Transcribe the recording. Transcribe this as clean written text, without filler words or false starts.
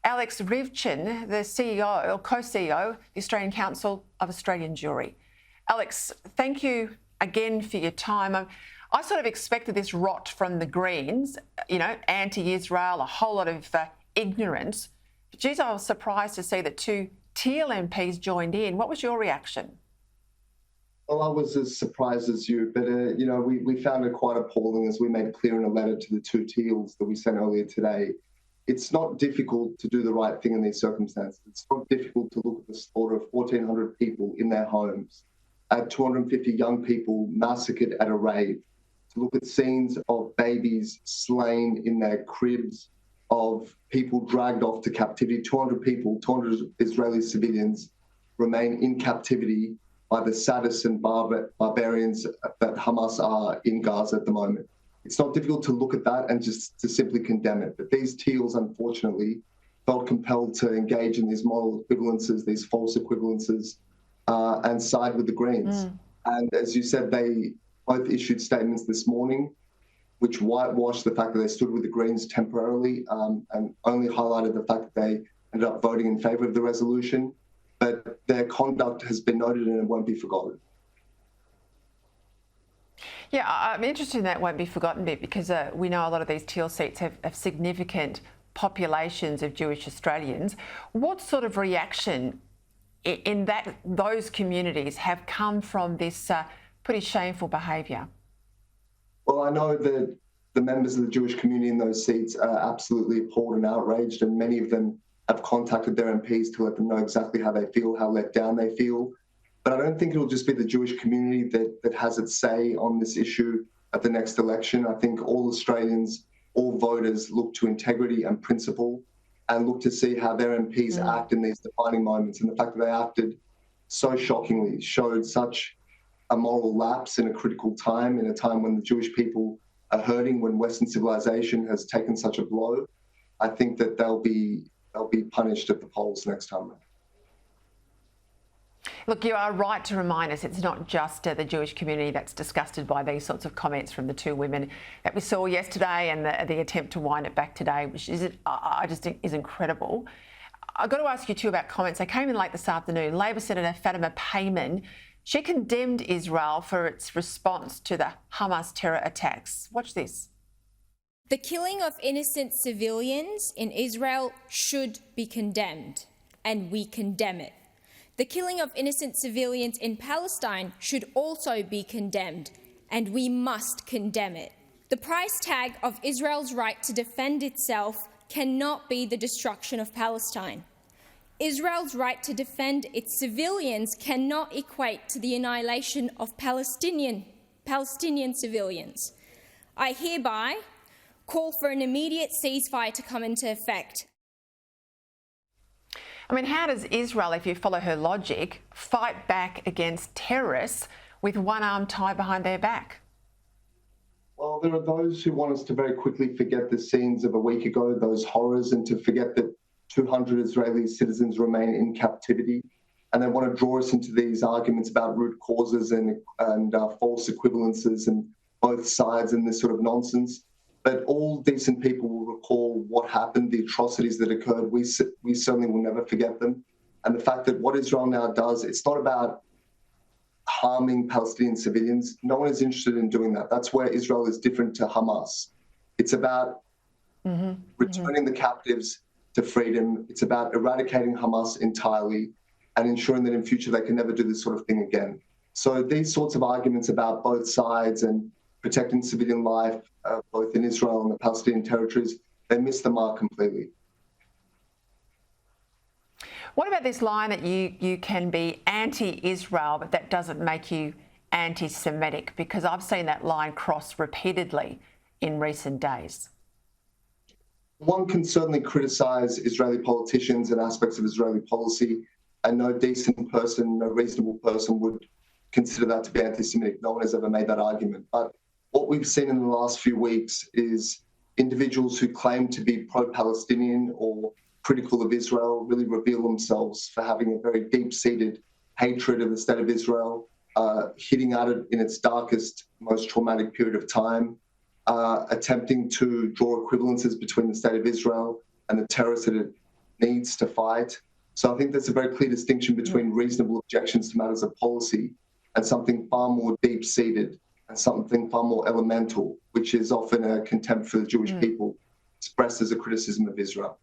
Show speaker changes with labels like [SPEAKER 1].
[SPEAKER 1] Alex Ryvchin, the CEO or co-CEO, the Australian Council of Australian Jewry. Alex, thank you again for your time. I sort of expected this rot from the Greens, you know, anti-Israel, a whole lot of ignorance. But geez, I was surprised to see that two Teal MPs joined in. What was your reaction?
[SPEAKER 2] Well, I was as surprised as you, but, you know, we found it quite appalling, as we made clear in a letter to the two Teals that we sent earlier today. It's not difficult to do the right thing in these circumstances. It's not difficult to look at the slaughter of 1,400 people in their homes, at 250 young people massacred at a rave, to look at scenes of babies slain in their cribs, of people dragged off to captivity. 200 people, 200 Israeli civilians remain in captivity by the sadists and barbarians that Hamas are in Gaza at the moment. It's not difficult to look at that and just to simply condemn it. But these Teals, unfortunately, felt compelled to engage in these moral equivalences, these false equivalences, and side with the Greens. And as you said, they both issued statements this morning which whitewashed the fact that they stood with the Greens temporarily, and only highlighted the fact that they ended up voting in favour of the resolution. But their conduct has been noted and it won't be forgotten.
[SPEAKER 1] Yeah, I'm interested in that won't be forgotten bit, because we know a lot of these Teal seats have significant populations of Jewish Australians. What sort of reaction in those communities have come from this pretty shameful behaviour?
[SPEAKER 2] Well, I know that the members of the Jewish community in those seats are absolutely appalled and outraged, and many of them have contacted their MPs to let them know exactly how they feel, how let down they feel. But I don't think it'll just be the Jewish community that has its say on this issue at the next election. I think all Australians, all voters look to integrity and principle and look to see how their MPs act in these defining moments. And the fact that they acted so shockingly showed such a moral lapse in a critical time, in a time when the Jewish people are hurting, when Western civilization has taken such a blow. I think that they'll be punished at the polls next time.
[SPEAKER 1] Look, you are right to remind us it's not just the Jewish community that's disgusted by these sorts of comments from the two women that we saw yesterday, and the attempt to wind it back today, which is, I just think is incredible. I've got to ask you too about comments. They came in late this afternoon. Labor Senator FMA Payman, she condemned Israel for its response to the Hamas terror attacks. Watch this.
[SPEAKER 3] The killing of innocent civilians in Israel should be condemned, and we condemn it. The killing of innocent civilians in Palestine should also be condemned, and we must condemn it. The price tag of Israel's right to defend itself cannot be the destruction of Palestine. Israel's right to defend its civilians cannot equate to the annihilation of Palestinian civilians. I hereby call for an immediate ceasefire to come into effect.
[SPEAKER 1] I mean, how does Israel, if you follow her logic, fight back against terrorists with one arm tied behind their back?
[SPEAKER 2] Well, there are those who want us to very quickly forget the scenes of a week ago, those horrors, and to forget that 200 Israeli citizens remain in captivity. And they want to draw us into these arguments about root causes and false equivalences and both sides and this sort of nonsense. But all decent people will recall what happened, the atrocities that occurred. We certainly will never forget them. And the fact that what Israel now does, it's not about harming Palestinian civilians. No one is interested in doing that. That's where Israel is different to Hamas. It's about returning the captives to freedom. It's about eradicating Hamas entirely and ensuring that in future they can never do this sort of thing again. So these sorts of arguments about both sides and protecting civilian life, both in Israel and the Palestinian territories, they miss the mark completely.
[SPEAKER 1] What about this line that you can be anti-Israel, but that doesn't make you anti-Semitic? Because I've seen that line crossed repeatedly in recent days.
[SPEAKER 2] One can certainly criticise Israeli politicians and aspects of Israeli policy, and no decent person, no reasonable person would consider that to be anti-Semitic. No one has ever made that argument. But what we've seen in the last few weeks is individuals who claim to be pro-Palestinian or critical of Israel really reveal themselves for having a very deep-seated hatred of the state of Israel, hitting at it in its darkest, most traumatic period of time, attempting to draw equivalences between the state of Israel and the terrorists that it needs to fight. So I think there's a very clear distinction between reasonable objections to matters of policy and something far more deep-seated and something far more elemental, which is often a contempt for the Jewish people expressed as a criticism of Israel.